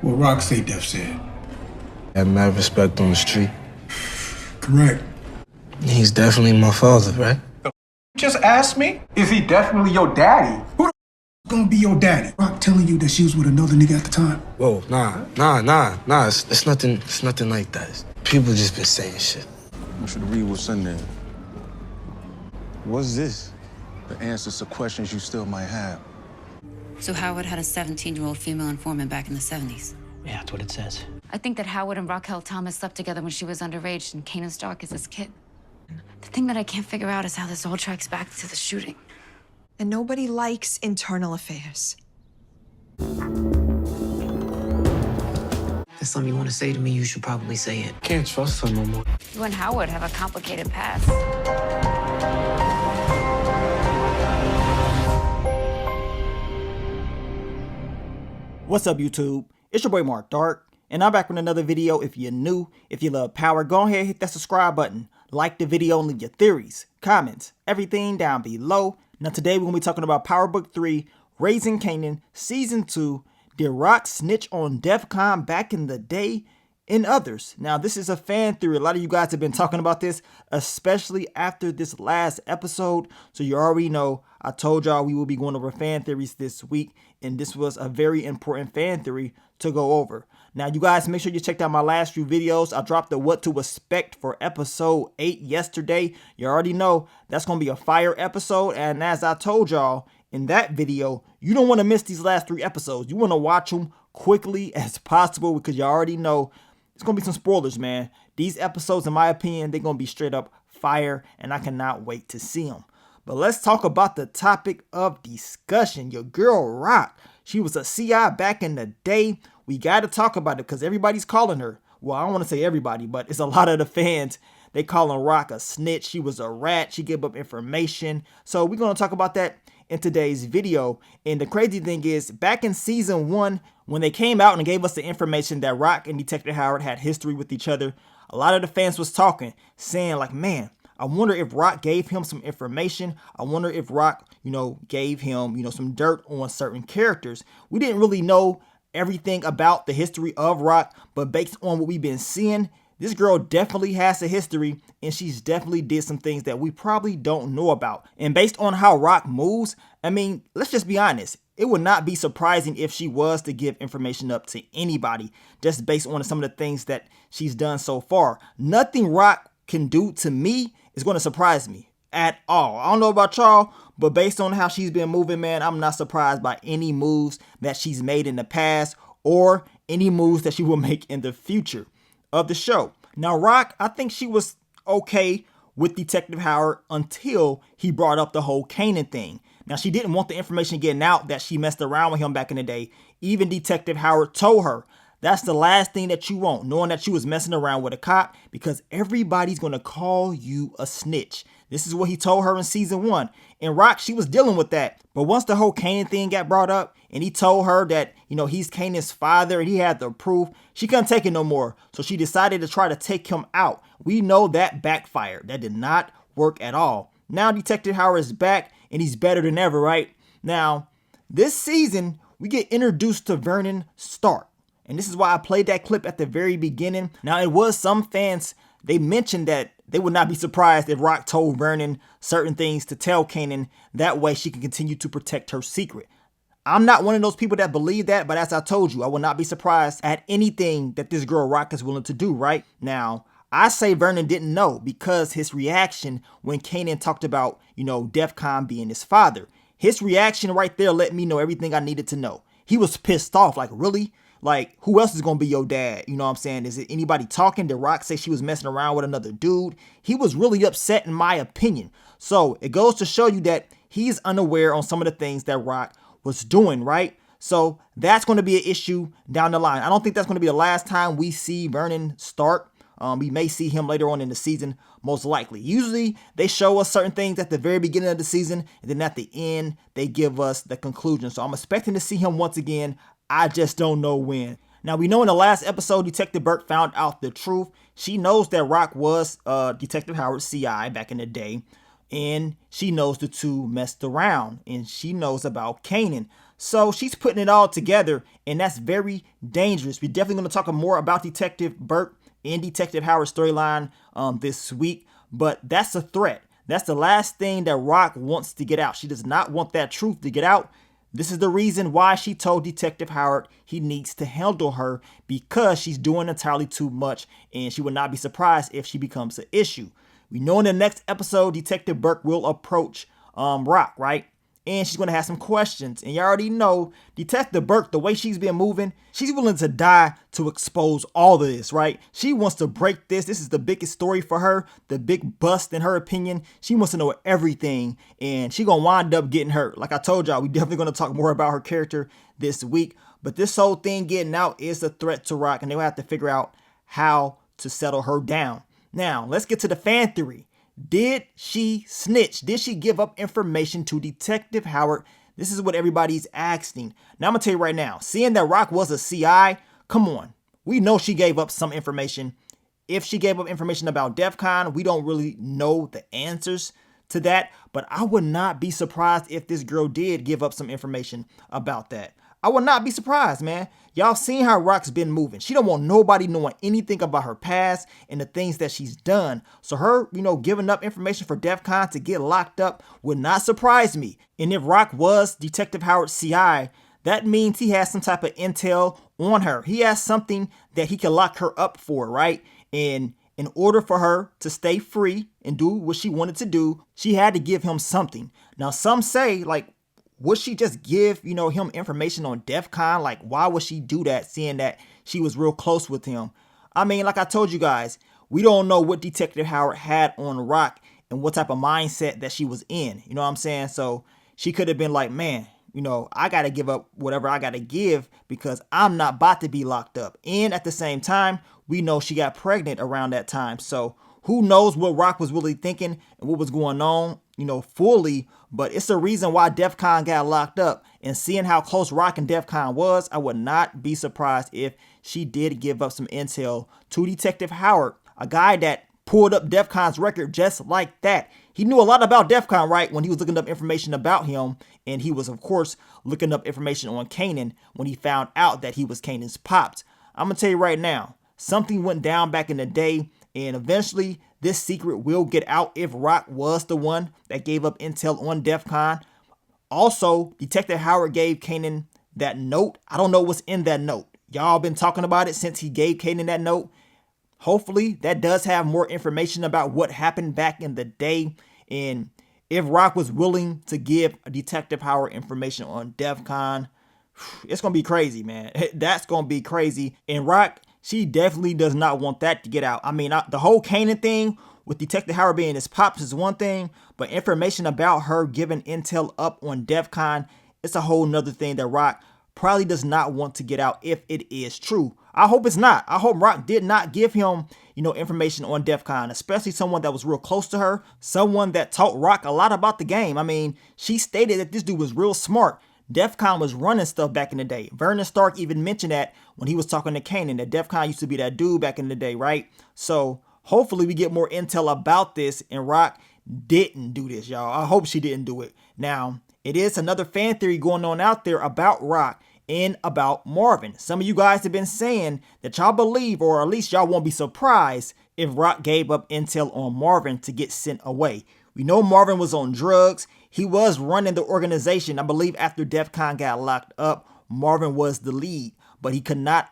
What Rock say Def said. Had mad respect on the street. Correct. He's definitely my father, right? Just ask me? Is he definitely your daddy? Who the gonna be your daddy? Rock telling you that she was with another nigga at the time? Whoa, nah. It's nothing like that. People just been saying shit. I should read what's in there. What's this? The answers to questions you still might have. So Howard had a 17-year-old female informant back in the 70s. Yeah, that's what it says. I think that Howard and Raquel Thomas slept together when she was underage and Kanan Stark is his kid. The thing that I can't figure out is how this all tracks back to the shooting. And nobody likes internal affairs. There's something you want to say to me, you should probably say it. Can't trust her no more. You and Howard have a complicated past. What's up, YouTube? It's your boy Mark Dark, and I'm back with another video. If you're new, if you love power, go ahead and hit that subscribe button. Like the video and leave your theories, comments, everything down below. Now today we're going to be talking about Power Book 3, Raising Kanan, Season 2, Did Rock Snitch on DEFCON back in the day, and others. Now this is a fan theory. A lot of you guys have been talking about this, especially after this last episode. So you already know I told y'all we will be going over fan theories this week, and this was a very important fan theory to go over. Now you guys make sure you checked out my last few videos. I dropped the what to expect for episode 8 yesterday. You already know that's going to be a fire episode, and as I told y'all in that video, you don't want to miss these last 3 episodes. You want to watch them quickly as possible because you already know it's going to be some spoilers, man. These episodes, in my opinion, they're going to be straight up fire, and I cannot wait to see them. But let's talk about the topic of discussion. Your girl Rock, she was a CI back in the day. We got to talk about it because everybody's calling her. Well, I don't want to say everybody, but it's a lot of the fans. They calling Rock a snitch. She was a rat. She gave up information. So we're going to talk about that in today's video. And the crazy thing is, back in season 1, when they came out and gave us the information that Rock and Detective Howard had history with each other, a lot of the fans was talking, saying like, man, I wonder if Rock gave him some information. I wonder if Rock, gave him, some dirt on certain characters. We didn't really know everything about the history of Rock, but based on what we've been seeing, this girl definitely has a history, and she's definitely did some things that we probably don't know about. And based on how Rock moves, I mean, let's just be honest. It would not be surprising if she was to give information up to anybody, just based on some of the things that she's done so far. Nothing Rock can do to me is going to surprise me at all. I don't know about y'all, but based on how she's been moving, man, I'm not surprised by any moves that she's made in the past or any moves that she will make in the future of the show. Now, Rock, I think she was okay with Detective Howard until he brought up the whole Kanan thing. Now, she didn't want the information getting out that she messed around with him back in the day. Even Detective Howard told her that's the last thing that you want, knowing that you was messing around with a cop, because everybody's going to call you a snitch. This is what he told her in season 1. And Rock, she was dealing with that. But once the whole Kanan thing got brought up and he told her that, he's Kanan's father and he had the proof, she couldn't take it no more. So she decided to try to take him out. We know that backfired. That did not work at all. Now Detective Howard is back and he's better than ever, right? Now, this season, we get introduced to Vernon Stark. And this is why I played that clip at the very beginning. Now, it was some fans, they mentioned that they would not be surprised if Rock told Vernon certain things to tell Kanan. That way she can continue to protect her secret. I'm not one of those people that believe that, but as I told you, I will not be surprised at anything that this girl Rock is willing to do, right? Now, I say Vernon didn't know because his reaction when Kanan talked about, DEFCON being his father. His reaction right there let me know everything I needed to know. He was pissed off, like, really? Like, who else is going to be your dad? You know what I'm saying? Is it anybody talking? Did Rock say she was messing around with another dude? He was really upset in my opinion. So it goes to show you that he's unaware on some of the things that Rock was doing, right? So that's going to be an issue down the line. I don't think that's going to be the last time we see Vernon Stark. We may see him later on in the season, most likely. Usually they show us certain things at the very beginning of the season, and then at the end, they give us the conclusion. So I'm expecting to see him once again. I just don't know when. Now, we know in the last episode, Detective Burke found out the truth. She knows that Rock was Detective Howard's CI back in the day. And she knows the two messed around. And she knows about Kanan. So she's putting it all together, and that's very dangerous. We're definitely going to talk more about Detective Burke and Detective Howard's storyline this week, but that's a threat. That's the last thing that Rock wants to get out. She does not want that truth to get out. This is the reason why she told Detective Howard he needs to handle her, because she's doing entirely too much, and she would not be surprised if she becomes an issue. We know in the next episode, Detective Burke will approach Rock, right? And she's going to have some questions. And you already know Detective Burke, the way she's been moving, she's willing to die to expose all of this, right? She wants to break this. This is the biggest story for her, the big bust in her opinion. She wants to know everything, and she's going to wind up getting hurt. Like I told y'all, we definitely going to talk more about her character this week. But this whole thing getting out is a threat to Rock, and they'll have to figure out how to settle her down. Now, let's get to the fan theory. Did she snitch? Did she give up information to Detective Howard? This is what everybody's asking. Now, I'm going to tell you right now, seeing that Rock was a CI, come on. We know she gave up some information. If she gave up information about DEF CON, we don't really know the answers to that. But I would not be surprised if this girl did give up some information about that. I would not be surprised, man. Y'all seen how Rock's been moving. She don't want nobody knowing anything about her past and the things that she's done. So her, giving up information for DEF CON to get locked up would not surprise me. And if Rock was Detective Howard's CI, that means he has some type of intel on her. He has something that he can lock her up for, right? And in order for her to stay free and do what she wanted to do, she had to give him something. Now, some say, would she just give, him information on DEF CON? Like, why would she do that, seeing that she was real close with him? I mean, like I told you guys, we don't know what Detective Howard had on Rock and what type of mindset that she was in. You know what I'm saying? So she could have been like, man, I got to give up whatever I got to give because I'm not about to be locked up. And at the same time, we know she got pregnant around that time. So who knows what Rock was really thinking and what was going on, fully. But it's the reason why DEF CON got locked up. And seeing how close Rock and DEF CON was, I would not be surprised if she did give up some intel to Detective Howard, a guy that pulled up DEF CON's record just like that. He knew a lot about DEF CON, right, when he was looking up information about him. And he was, of course, looking up information on Kanan when he found out that he was Kanan's pops. I'm going to tell you right now, something went down back in the day, and eventually this secret will get out if Rock was the one that gave up intel on DEF CON. Also, Detective Howard gave Kanan that note. I don't know what's in that note. Y'all been talking about it since he gave Kanan that note. Hopefully, that does have more information about what happened back in the day. And if Rock was willing to give Detective Howard information on DEF CON, it's going to be crazy, man. That's going to be crazy. And Rock, she definitely does not want that to get out. I mean, the whole Kanan thing with Detective Howard being his pops is one thing, but information about her giving intel up on DEF CON, it's a whole nother thing that Rock probably does not want to get out if it is true. I hope it's not. I hope Rock did not give him, information on DEF CON, especially someone that was real close to her, someone that taught Rock a lot about the game. I mean, she stated that this dude was real smart. DEF CON was running stuff back in the day. Vernon Stark even mentioned that when he was talking to Kanan, that DEF CON used to be that dude back in the day, right? So hopefully we get more intel about this, and Rock didn't do this, y'all. I hope she didn't do it. Now, it is another fan theory going on out there about Rock and about Marvin. Some of you guys have been saying that y'all believe, or at least y'all won't be surprised if Rock gave up intel on Marvin to get sent away. We know Marvin was on drugs. He was running the organization. I believe after DEF CON got locked up, Marvin was the lead, but he could not,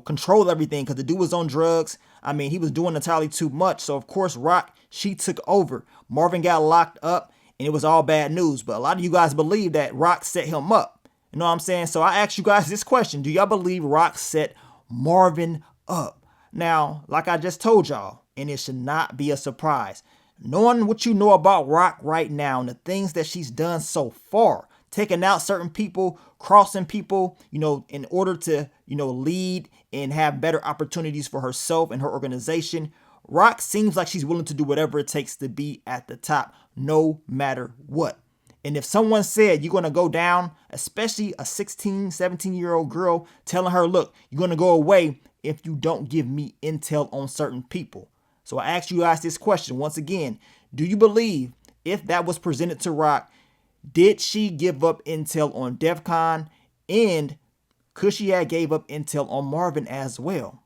control everything because the dude was on drugs. I mean, he was doing entirely too much. So of course, Rock, she took over. Marvin got locked up and it was all bad news. But a lot of you guys believe that Rock set him up. You know what I'm saying? So I ask you guys this question. Do y'all believe Rock set Marvin up? Now, like I just told y'all, and it should not be a surprise, knowing what you know about Rock right now and the things that she's done so far, taking out certain people, crossing people, in order to, lead and have better opportunities for herself and her organization, Rock seems like she's willing to do whatever it takes to be at the top, no matter what. And if someone said you're going to go down, especially a 16, 17-year-old girl telling her, look, you're going to go away if you don't give me intel on certain people. So I ask you guys this question once again. Do you believe if that was presented to Rock, Did she give up intel on DEFCON? And could she have gave up intel on Marvin as well?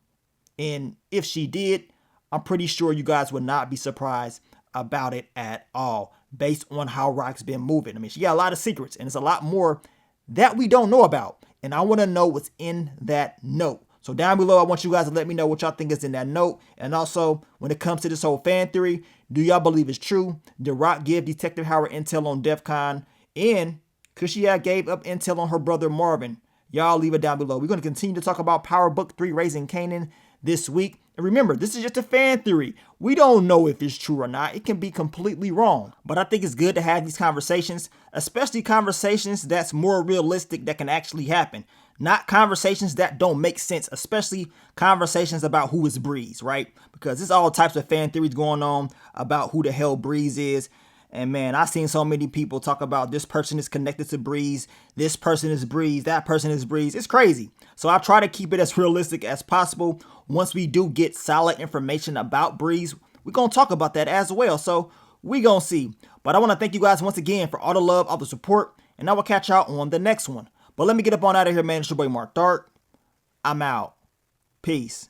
And if she did, I'm pretty sure you guys would not be surprised about it at all, based on how Rock's been moving. I mean, she got a lot of secrets, and it's a lot more that we don't know about. And I want to know what's in that note. So down below, I want you guys to let me know what y'all think is in that note. And also, when it comes to this whole fan theory, do y'all believe it's true? Did Rock give Detective Howard intel on DEFCON? And could she have gave up intel on her brother Marvin? Y'all leave it down below. We're going to continue to talk about Power Book 3 Raising Kanan this week. And remember, this is just a fan theory. We don't know if it's true or not. It can be completely wrong. But I think it's good to have these conversations, especially conversations that's more realistic that can actually happen. Not conversations that don't make sense, especially conversations about who is Breeze, right? Because there's all types of fan theories going on about who the hell Breeze is. And man, I've seen so many people talk about this person is connected to Breeze, this person is Breeze, that person is Breeze. It's crazy. So I try to keep it as realistic as possible. Once we do get solid information about Breeze, we're going to talk about that as well. So we going to see. But I want to thank you guys once again for all the love, all the support, and I will catch y'all on the next one. But let me get up on out of here, man. It's your boy Mark Dark. I'm out. Peace.